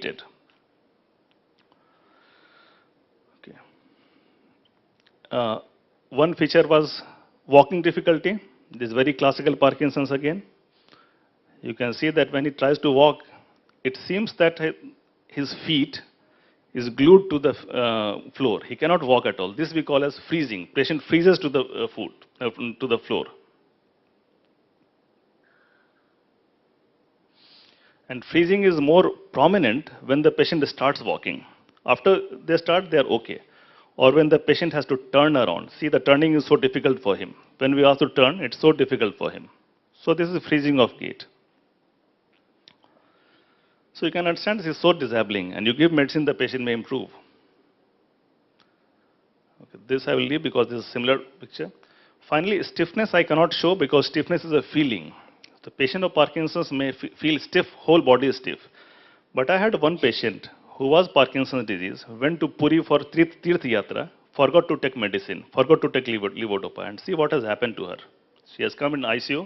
affected. Okay. One feature was walking difficulty. This is very classical Parkinson's again. You can see that when he tries to walk, it seems that his feet is glued to the floor. He cannot walk at all. This we call as freezing. Patient freezes to the to the floor. And freezing is more prominent when the patient starts walking. After they start, they are okay. Or when the patient has to turn around. See, the turning is so difficult for him. When we ask to turn, it's so difficult for him. So this is freezing of gait. So you can understand this is so disabling, and you give medicine, the patient may improve. Okay, this I will leave because this is a similar picture. Finally, stiffness I cannot show because stiffness is a feeling. The patient of Parkinson's may feel stiff, whole body is stiff. But I had one patient who was Parkinson's disease, went to Puri for Tirth Yatra, forgot to take medicine, forgot to take levodopa, and see what has happened to her. She has come in ICU,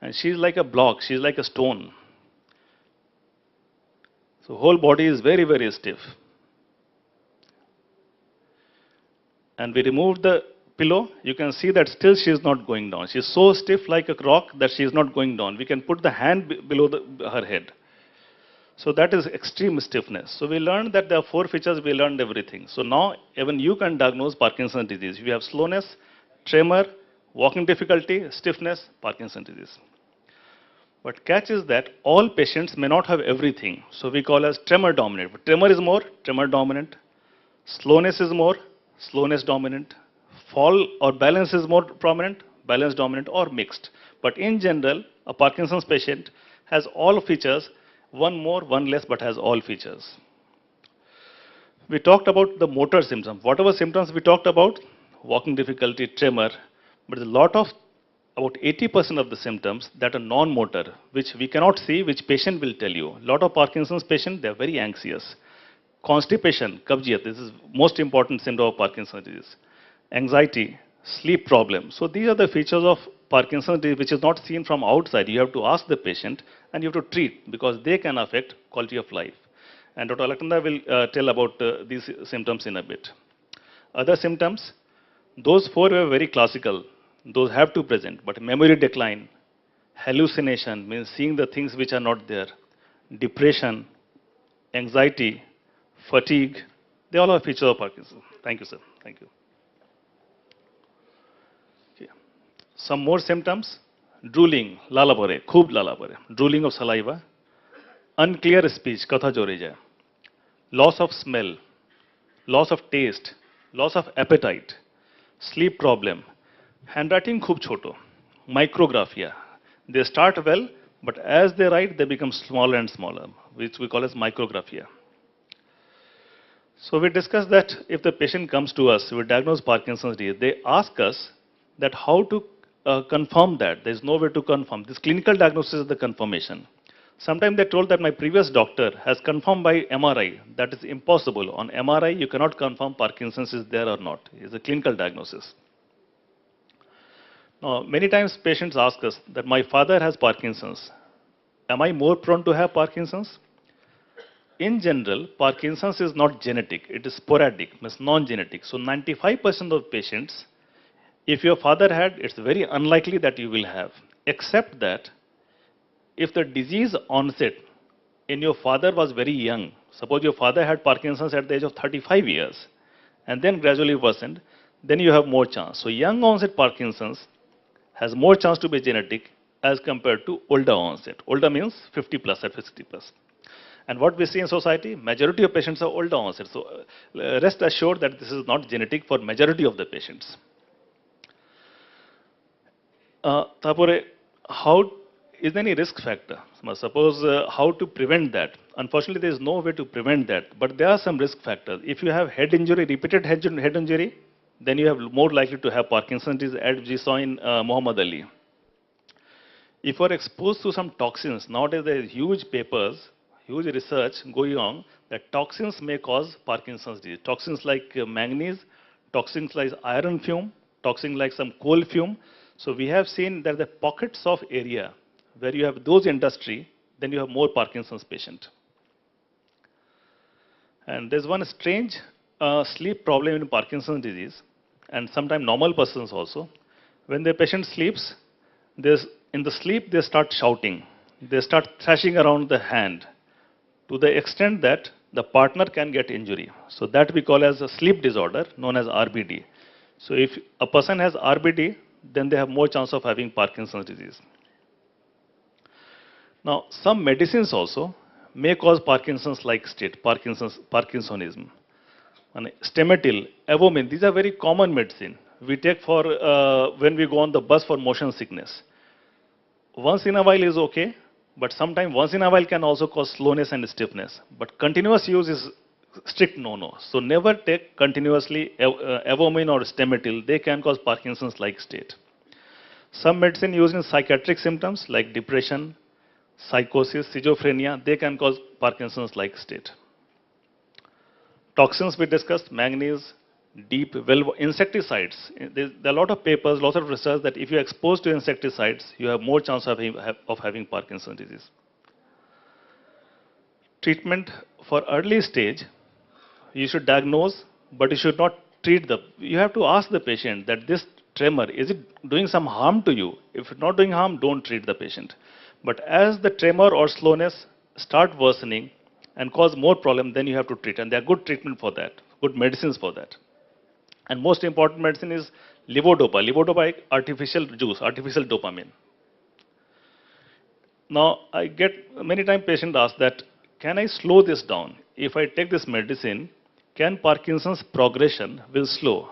and she is like a block, she is like a stone. So whole body is very, very stiff. And we removed the pillow, you can see that still she is not going down. She is so stiff like a rock that she is not going down. We can put the hand below her head. So that is extreme stiffness. So we learned that there are 4 features, we learned everything. So now even you can diagnose Parkinson's disease. You have slowness, tremor, walking difficulty, stiffness, Parkinson's disease. But catch is that all patients may not have everything. So we call as tremor dominant. But tremor is more, tremor dominant. Slowness is more, slowness dominant. Fall or balance is more prominent, balance dominant or mixed. But in general, a Parkinson's patient has all features, one more, one less, but has all features. We talked about the motor symptoms. Whatever symptoms we talked about, walking difficulty, tremor, but there's a lot of, about 80% of the symptoms that are non-motor, which we cannot see, which patient will tell you. A lot of Parkinson's patients, they're very anxious. Constipation, kabjiyat, this is most important symptom of Parkinson's disease. Anxiety, sleep problem. So these are the features of Parkinson's disease which is not seen from outside. You have to ask the patient and you have to treat because they can affect quality of life. And Dr. Alaknanda will tell about these symptoms in a bit. Other symptoms, those 4 were very classical. Those have to present, but memory decline, hallucination means seeing the things which are not there, depression, anxiety, fatigue, they all are features of Parkinson's. Thank you, sir. Thank you. Some more symptoms, drooling, lala pore, khub lala pore, drooling of saliva, unclear speech, katha jore jay, loss of smell, loss of taste, loss of appetite, sleep problem, handwriting khub choto, micrographia. They start well, but as they write, they become smaller and smaller, which we call as micrographia. So we discussed that if the patient comes to us, we diagnose Parkinson's disease, they ask us that how to confirm that. There is no way to confirm. This clinical diagnosis is the confirmation. Sometimes they told that my previous doctor has confirmed by MRI. That is impossible. On MRI, you cannot confirm Parkinson's is there or not. It's a clinical diagnosis. Now, many times patients ask us that my father has Parkinson's. Am I more prone to have Parkinson's? In general, Parkinson's is not genetic. It is sporadic, means non-genetic. So 95% of patients, if your father had, it's very unlikely that you will have, except that if the disease onset in your father was very young, suppose your father had Parkinson's at the age of 35 years, and then gradually worsened, then you have more chance. So young onset Parkinson's has more chance to be genetic as compared to older onset. Older means 50 plus or 60 plus. And what we see in society, majority of patients are older onset. So rest assured that this is not genetic for majority of the patients. Tapore, how is there any risk factor? Suppose how to prevent that? Unfortunately, there is no way to prevent that, but there are some risk factors. If you have head injury, repeated head injury, then you have more likely to have Parkinson's disease, as we saw in Muhammad Ali. If you are exposed to some toxins, nowadays there is huge papers, huge research going on that toxins may cause Parkinson's disease. Toxins like manganese, toxins like iron fume, toxins like some coal fume. So we have seen that the pockets of area where you have those industry, then you have more Parkinson's patient. And there's one strange sleep problem in Parkinson's disease, and sometimes normal persons also. When the patient sleeps, in the sleep they start shouting. They start thrashing around the hand to the extent that the partner can get injury. So that we call as a sleep disorder known as RBD. So if a person has RBD, then they have more chance of having Parkinson's disease. Now, some medicines also may cause Parkinson's-like state, Parkinsonism. And Stemetil, Evomin, these are very common medicine. We take for when we go on the bus for motion sickness. Once in a while is okay, but sometimes once in a while can also cause slowness and stiffness. But continuous use is strict no-no. So never take continuously Evomin or Stemetil. They can cause Parkinson's-like state. Some medicine used in psychiatric symptoms like depression, psychosis, schizophrenia, they can cause Parkinson's-like state. Toxins we discussed, manganese, deep, well, insecticides. There are a lot of papers, lots of research that if you're exposed to insecticides, you have more chance of having Parkinson's disease. Treatment for early stage, you should diagnose, but you should not treat you have to ask the patient that this tremor, is it doing some harm to you? If it's not doing harm, don't treat the patient. But as the tremor or slowness start worsening and cause more problem, then you have to treat. And there are good treatment for that, good medicines for that. And most important medicine is levodopa. Levodopa, artificial juice, artificial dopamine. Now, I get many times patient ask that, can I slow this down? If I take this medicine, can Parkinson's progression will slow?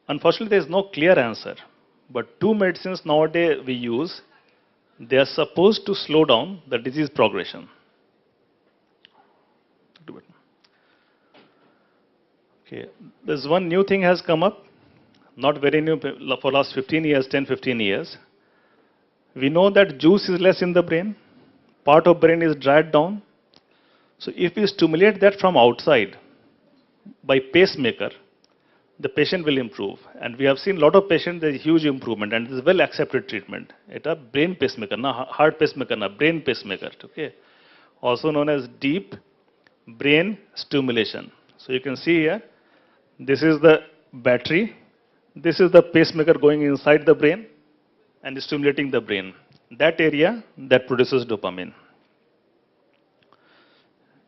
Unfortunately, there is no clear answer. But two medicines nowadays we use, they are supposed to slow down the disease progression. Okay, there's one new thing has come up, not very new, for last 15 years, 10, 15 years. We know that juice is less in the brain, part of brain is dried down. So if we stimulate that from outside by pacemaker, the patient will improve. And we have seen a lot of patients, there is huge improvement, and it is well accepted treatment. It's a brain pacemaker, not heart pacemaker, not brain pacemaker, okay? Also known as deep brain stimulation. So you can see here, this is the battery, this is the pacemaker going inside the brain and stimulating the brain. That area that produces dopamine.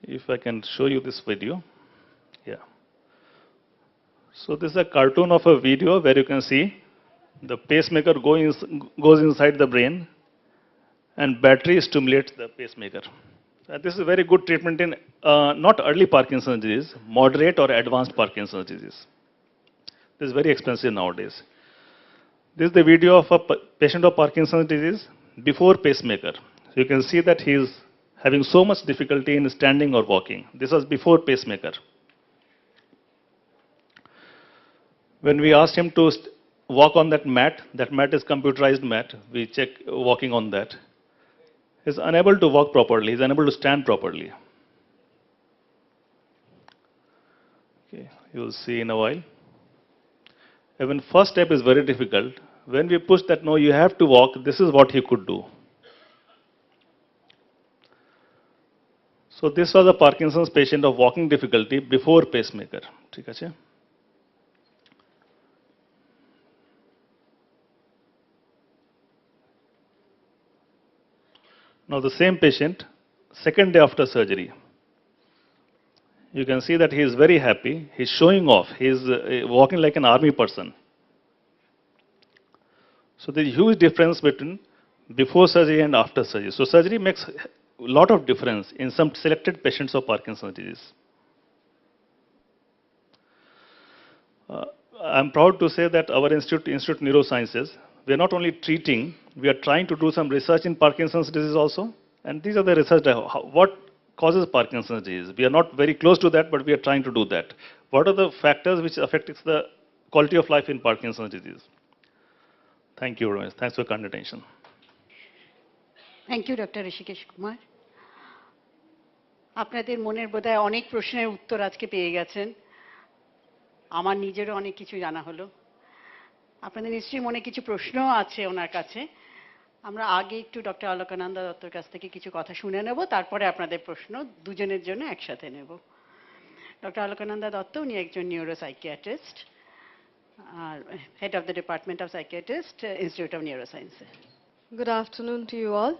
If I can show you this video, yeah. So this is a cartoon of a video where you can see the pacemaker goes inside the brain and battery stimulates the pacemaker. And this is a very good treatment in not early Parkinson's disease, moderate or advanced Parkinson's disease. This is very expensive nowadays. This is the video of a patient of Parkinson's disease before pacemaker. So you can see that he is having so much difficulty in standing or walking. This was before pacemaker. When we asked him to walk on that mat is computerized mat, we check walking on that. He's unable to walk properly, he's unable to stand properly. Okay, you will see in a while. Even first step is very difficult. When we push that, no, you have to walk, this is what he could do. So this was a Parkinson's patient of walking difficulty before pacemaker. ठीक है? Now the same patient, second day after surgery. You can see that he is very happy. He's showing off. He's walking like an army person. So there's a huge difference between before surgery and after surgery. So surgery makes a lot of difference in some selected patients of Parkinson's disease. I'm proud to say that our Institute of Neurosciences, we are not only treating, we are trying to do some research in Parkinson's disease also. And these are the research, what causes Parkinson's disease. We are not very close to that, but we are trying to do that. What are the factors which affect the quality of life in Parkinson's disease? Thank you very much. Thanks for your kind attention. Thank you, Dr. Rishikesh Kumar. আপনাদের মনের বোধহয় অনেক প্রশ্নের উত্তর আজকে পেয়ে গেছেন। আমার নিজেরও অনেক কিছু জানা হলো। আপনাদের নিশ্চয়ই মনে কিছু প্রশ্ন আছে ওনার কাছে। আমরা আগে একটু ডক্টর অলকানন্দা দত্তর কাছ থেকে কিছু কথা শুনে নেব, তারপরে আপনাদের প্রশ্ন দুজনের জন্য একসাথে নেব। ডক্টর আলোকানন্দা দত্ত, উনি একজন নিউরোসাইকিয়াট্রিস্ট, আর head of the department of psychiatrist, institute of neuroscience. Good afternoon to you all.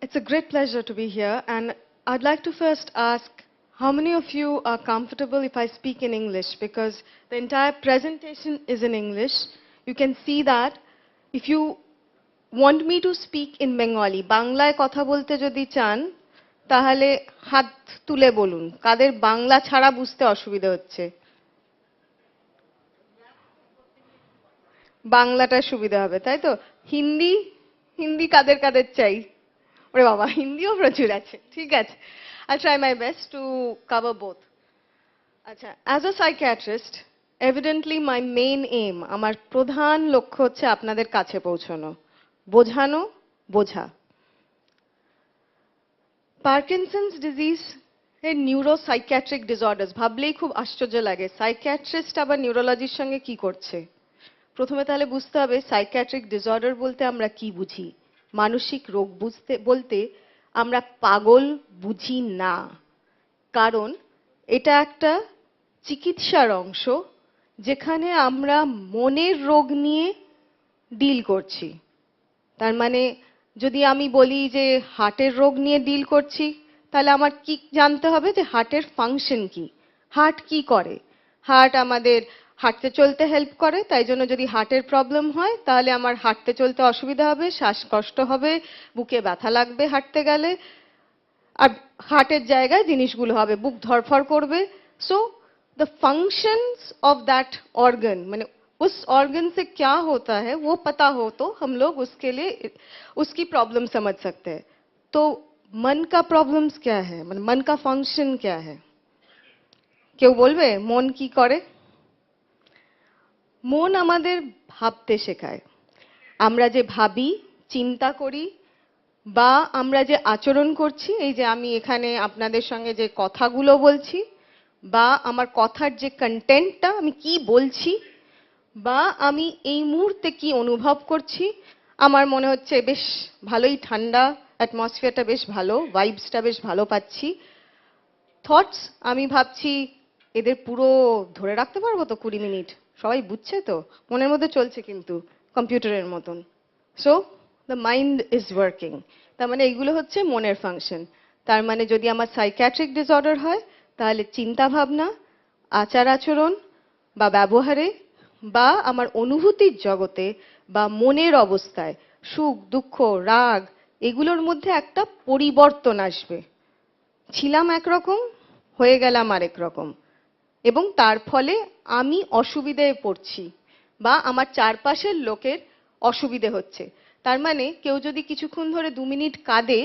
It's a great pleasure to be here, and I'd like to first ask how many of you are comfortable if I speak in English, because the entire presentation is in English. You can see that. If you want me to speak in Bengali, বাংলায় কথা বলতে যদি চান তাহলে হাত তুলে বলুন কাদের বাংলা ছাড়া বুঝতে অসুবিধা হচ্ছে। বাংলাটা সুবিধা হবে, তাই তো? হিন্দি হিন্দি কাদের কাদের চাই? ওরে বাবা, হিন্দিও প্রচুর আছে, ঠিক আছে। I'll try my best to cover both. আচ্ছা, as a psychiatrist, evidently my main aim, আমার প্রধান লক্ষ্য হচ্ছে আপনাদের কাছে পৌঁছানো, বোঝানো, বোঝা। পার্কিনসন্স ডিজিজ এর নিউরোসাইকিয়াট্রিক ডিসঅর্ডার্স ভাবলেই খুব আশ্চর্য লাগে, সাইকিয়াট্রিস্ট আবার নিউরোলজির সঙ্গে কি করছে? প্রথমে তাহলে বুঝতে হবে সাইকিয়াট্রিক ডিসঅর্ডার বলতে আমরা কি বুঝি। মানসিক রোগ বলতে আমরা পাগল বুঝি না, কারণ এটা একটা চিকিৎসার অংশ যেখানে আমরা মনের রোগ নিয়ে ডিল করছি। তার মানে যদি আমি বলি যে হার্টের রোগ নিয়ে ডিল করছি, তাহলে আমার কি জানতে হবে যে হার্টের ফাংশন কি, হার্ট কি করে। হার্ট আমাদের হাঁটতে চলতে হেল্প করে, তাই জন্য যদি হার্টের প্রবলেম হয় তাহলে আমার হাঁটতে চলতে অসুবিধা হবে, শ্বাসকষ্ট হবে, বুকে ব্যথা লাগবে হাঁটতে গেলে, আর হার্টের জায়গায় জিনিসগুলো হবে, বুক ধড়ফড় করবে। So the functions of that organ, मैंने उस ऑर्गन से क्या होता है वो पता हो तो हम लोग उसके लिए उसकी प्रॉब्लम समझ सकते हैं। तो मन का प्रॉब्लम्स क्या है, मतलब मन का फंक्शन क्या है? কেউ বলবে মন কি করে? মন আমাদের ভাবতে শেখায়। আমরা যে ভাবি, চিন্তা করি, বা আমরা যে আচরণ করছি, এই যে আমি এখানে আপনাদের সঙ্গে যে কথাগুলো বলছি, বা আমার কথার যে কন্টেন্টটা, আমি কি বলছি, বা আমি এই মুহূর্তে কি অনুভব করছি, আমার মনে হচ্ছে বেশ ভালোই ঠান্ডা, অ্যাটমসফিয়ারটা বেশ ভালো, ভাইবসটা বেশ ভালো পাচ্ছি। থটস, আমি ভাবছি এদের পুরো ধরে রাখতে পারবো তো 20 মিনিট, সবাই বুঝছে তো, মনের মধ্যে চলছে কিন্তু কম্পিউটারের মতন। So the mind is working. তার মানে এইগুলো হচ্ছে মনের ফাংশন। তার মানে যদি আমার সাইকিয়াট্রিক ডিসঅর্ডার হয় তাহলে চিন্তা ভাবনা, আচার আচরণ বা ব্যবহারে বা আমার অনুভূতির জগতে বা মনের অবস্থায় সুখ দুঃখ রাগ এগুলোর মধ্যে একটা পরিবর্তন আসবে। ছিলাম একরকম, হয়ে গেলাম আরেক রকম, এবং তার ফলে আমি অসুবিধায় পড়ছি বা আমার চারপাশের লোকের অসুবিধে হচ্ছে। তার মানে কেউ যদি কিছুক্ষণ ধরে 2 মিনিট কাঁদে,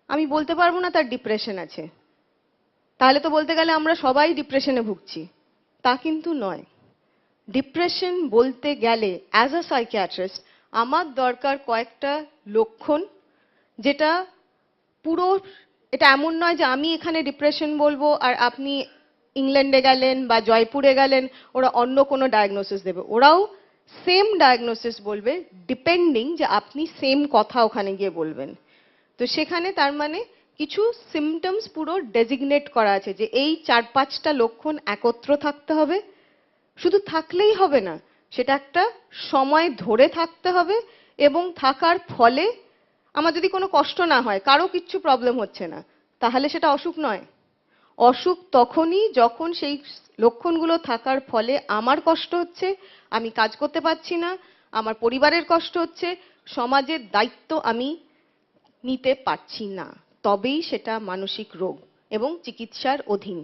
আমি বলতে পারবো না তার ডিপ্রেশন আছে, তাহলে তো বলতে গেলে আমরা সবাই ডিপ্রেশনে ভুগছি, তা কিন্তু নয়। ডিপ্রেশন বলতে গেলে অ্যাজ আ সাইকিয়াট্রিস্ট আমার দরকার কয়েকটা লক্ষণ, যেটা পুরো, এটা এমন নয় যে আমি এখানে ডিপ্রেশন বলবো আর আপনি ইংল্যান্ডে গেলেন বা জয়পুরে গেলেন, ওরা অন্য কোনো ডায়াগনোসিস দেবে, ওরাও সেম ডায়াগনোসিস বলবে, ডিপেন্ডিং যে আপনি সেম কথা ওখানে গিয়ে বলবেন। তো সেখানে তার মানে কিছু সিমটমস পুরো ডেজিগনেট করা আছে যে এই 4-5টা লক্ষণ একত্র থাকতে হবে। শুধু থাকলেই হবে না, সেটা একটা সময় ধরে থাকতে হবে, এবং থাকার ফলে আমার যদি কোনো কষ্ট না হয়, কারো কিচ্ছু প্রবলেম হচ্ছে না, তাহলে সেটা অসুখ নয়। অসুখ তখনই যখন সেই লক্ষণগুলো থাকার ফলে আমার কষ্ট হচ্ছে, আমি কাজ করতে পারছি না, আমার পরিবারের কষ্ট হচ্ছে, সমাজের দায়িত্ব আমি নিতে পারছি না, তবেই সেটা মানসিক রোগ এবং চিকিৎসার অধীন।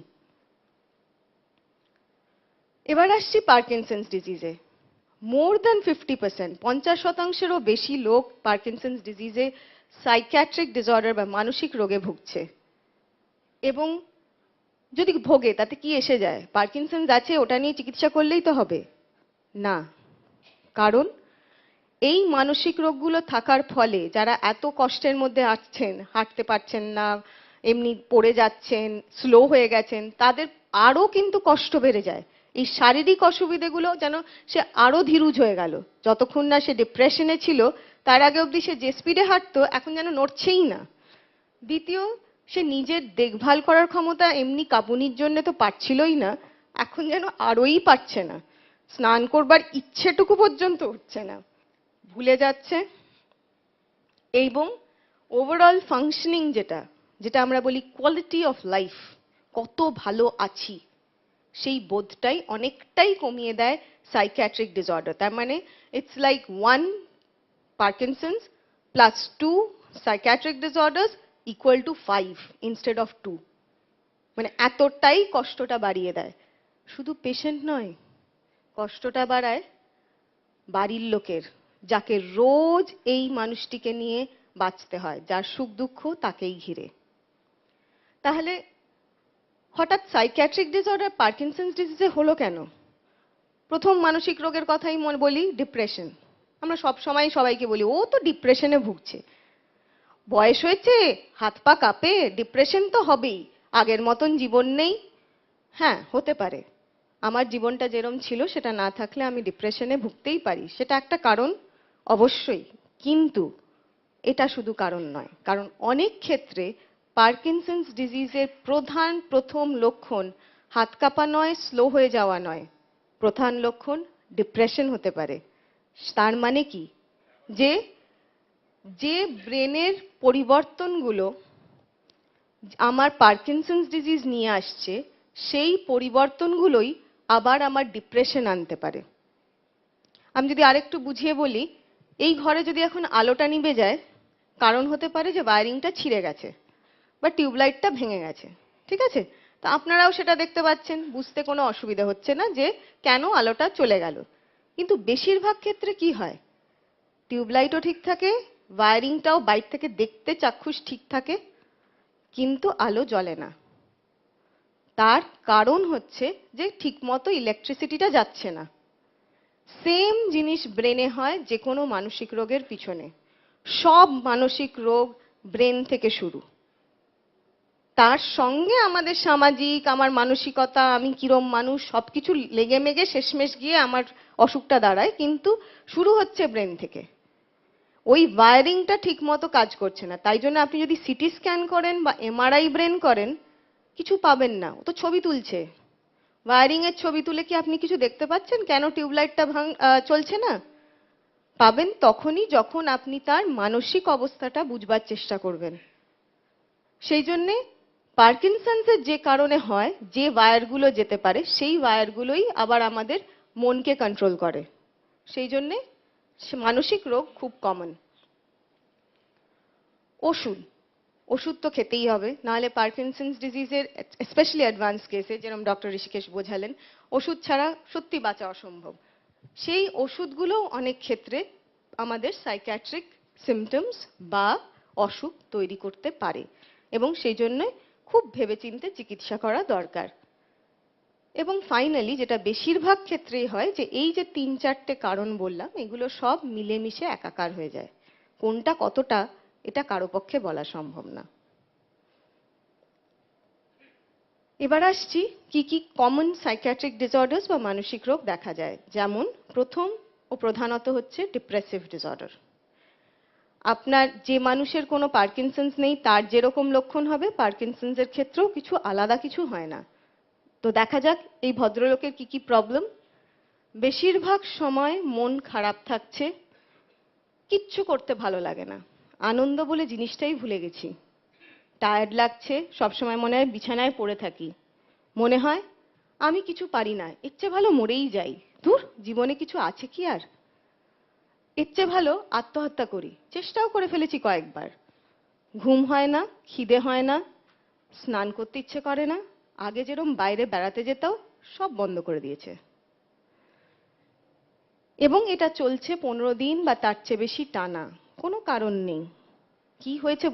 এবার আসছি পার্কিনসন্স ডিজিজে। মোর দ্যান 50%, 50%-এরও বেশি লোক পার্কিনসন্স ডিজিজে সাইকিয়াট্রিক ডিসঅর্ডার বা মানসিক রোগে ভুগছে। এবং যদি ভোগে তাতে কি এসে যায়? পার্কিনসন্স আছে ওটা নিয়ে চিকিৎসা করলেই তো হবে না, কারণ এই মানসিক রোগগুলো থাকার ফলে যারা এত কষ্টের মধ্যে আছেন, হাঁটতে পারছেন না, এমনি পড়ে যাচ্ছেন, স্লো হয়ে গেছেন, তাদের আরো কিন্তু কষ্ট বেড়ে যায়। এই শারীরিক অসুবিধাগুলো যেন সে আরো ধীরুজ হয়ে গেল। যতক্ষণ না সে ডিপ্রেশনে ছিল, তার আগে অবধি সে যে স্পিডে হাঁটতো এখন যেন নড়ছেই না। দ্বিতীয়, সে নিজের দেখভাল করার ক্ষমতা এমনি কাঁপুনির জন্য তো পারছিলই না, এখন যেন আরোই পারছে না। স্নান করবার ইচ্ছেটুকু পর্যন্ত হচ্ছে না, ভুলে যাচ্ছে। এবং ওভারঅল ফাংশনিং যেটা যেটা আমরা বলি কোয়ালিটি অফ লাইফ, কত ভালো আছি, সেই বোধটাই অনেকটাই কমিয়ে দেয় সাইকিয়াট্রিক ডিসঅর্ডার। তার মানে it's like 1 Parkinson's plus 2 psychiatric disorders equal to 5 instead of 2। মানে এতটাই কষ্টটা বাড়িয়ে দেয়। শুধু পেশেন্ট নয়, কষ্টটা বাড়ায় বাড়ির লোকের, যাকে রোজ এই মানুষটিকে নিয়ে বাঁচতে হয়, যার সুখ দুঃখ তাকেই ঘিরে। তাহলে হঠাৎ সাইকিয়াট্রিক ডিসঅর্ডার পার্কিনসন্স ডিজিজে হলো কেন? প্রথম মানসিক রোগের কথাই বলি, ডিপ্রেশন। আমরা সব সময় সবাইকে বলি ও তো ডিপ্রেশনে ভুগছে, বয়স হয়েছে, হাত পা কাঁপে, ডিপ্রেশন তো হবেই, আগের মতন জীবন নেই। হ্যাঁ, হতে পারে আমার জীবনটা যেরম ছিল সেটা না থাকলে আমি ডিপ্রেশনে ভুগতেই পারি, সেটা একটা কারণ অবশ্যই। কিন্তু এটা শুধু কারণ নয়, কারণ অনেক ক্ষেত্রে পার্কিনসন্স ডিজিজের প্রথম লক্ষণ হাত কাঁপা নয়, স্লো হয়ে যাওয়া নয়, প্রধান লক্ষণ ডিপ্রেশন হতে পারে। তার মানে কি, যে যে ব্রেনের পরিবর্তনগুলো আমার পার্কিনসন্স ডিজিজ নিয়ে আসছে, সেই পরিবর্তনগুলোই আবার আমার ডিপ্রেশন আনতে পারে। আমি যদি আরেকটু বুঝিয়ে বলি, এই ঘরে যদি এখন আলোটা নিভে যায়, কারণ হতে পারে যে ওয়্যারিংটা ছিঁড়ে গেছে বা টিউবলাইটটা ভেঙে গেছে, ঠিক আছে? তো আপনারাও সেটা দেখতে পাচ্ছেন, বুঝতে কোনো অসুবিধা হচ্ছে না যে কেন আলোটা চলে গেল। কিন্তু বেশিরভাগ ক্ষেত্রে কি হয়, টিউবলাইটও ঠিক থাকে, ওয়্যারিংটাও বাইরে থেকে দেখতে চাক্ষুষ ঠিক থাকে, কিন্তু আলো জ্বলে না। তার কারণ হচ্ছে যে ঠিকমতো ইলেকট্রিসিটিটা যাচ্ছে না। সেম জিনিস ব্রেনে হয় যে কোনো মানসিক রোগের পিছনে। সব মানসিক রোগ ব্রেন থেকে শুরু। তার সঙ্গে আমাদের সামাজিক, আমার মানসিকতা, আমি কিরম মানুষ, সবকিছু লেগে মেগে শেষমেশ গিয়ে আমার অসুখটা দাঁড়ায়, কিন্তু শুরু হচ্ছে ব্রেন থেকে। ওই ওয়্যারিংটা ঠিক মতো কাজ করছে না, তাই জন্য আপনি যদি সিটি স্ক্যান করেন বা এমআরআই ব্রেন করেন, কিছু পাবেন না, ও তো ছবি তুলছে। ওয়্যারিং এর ছবি তুলে কি আপনি কিছু দেখতে পাচ্ছেন কেন টিউবলাইটটা চলছে না? পাবেন তখনই যখন আপনি তার মানসিক অবস্থাটা বুঝবার চেষ্টা করবেন। সেই জন্যে পার্কিনসন্সের যে কারণে হয়, যে ওয়্যারগুলো যেতে পারে, সেই ওয়্যারগুলোই আবার আমাদের মনকে কন্ট্রোল করে। সেই জন্যে মানসিক রোগ খুব কমন। ওষুধ ওষুধ তো খেতেই হবে, নাহলে পার্কিনসন্স ডিজিজের স্পেশালি অ্যাডভান্স কেসে, যেরকম ডক্টর ঋষিকেশ বোঝালেন, ওষুধ ছাড়া সত্যি বাঁচা অসম্ভব। সেই ওষুধগুলো অনেক ক্ষেত্রে আমাদের সাইকিয়াট্রিক সিমটমস বা অসুখ তৈরি করতে পারে, এবং সেই জন্য খুব ভেবেচিন্তে চিকিৎসা করা দরকার। এবং ফাইনালি যেটা বেশিরভাগ ক্ষেত্রেই হয়, যে এই যে 3-4টে কারণ বললাম, এগুলো সব মিলেমিশে একাকার হয়ে যায়। কোনটা কতটা এটা কারো পক্ষে বলা সম্ভব না। এবার আসছি কি কি কমন সাইকিয়াট্রিক ডিসঅর্ডার্স বা মানসিক রোগ দেখা যায়। যেমন প্রথম ও প্রধানত হচ্ছে ডিপ্রেসিভ ডিসঅর্ডার। আপনার যে মানুষের কোনো পার্কিনসন্স নেই, তার যেরকম লক্ষণ হবে, পার্কিনসন্সের ক্ষেত্রেও কিছু আলাদা কিছু হয় না। তো দেখা যাক এই ভদ্রলোকের কি কি প্রবলেম। বেশিরভাগ সময় মন খারাপ থাকছে, কিচ্ছু করতে ভালো লাগে না, আনন্দ বলে জিনিসটাই ভুলে গেছি, টায়ার্ড লাগছে, সবসময় মনে হয় বিছানায় পড়ে থাকি, মনে হয় আমি কিছু পারি না, এর চেয়ে ভালো মরেই যাই, ধুর জীবনে কিছু আছে কি আর, এর চেয়ে ভালো আত্মহত্যা করি, চেষ্টাও করে ফেলেছি কয়েকবার। ঘুম হয় না, খিদে হয় না, স্নান করতে ইচ্ছে করে না, আগে যেরকম বাইরে বেড়াতে যেতাম সব বন্ধ করে দিয়েছে। এবং এটা চলছে 15 দিন বা তার চেয়ে বেশি টানা, কোনো কারণ নেই। কি হয়েছে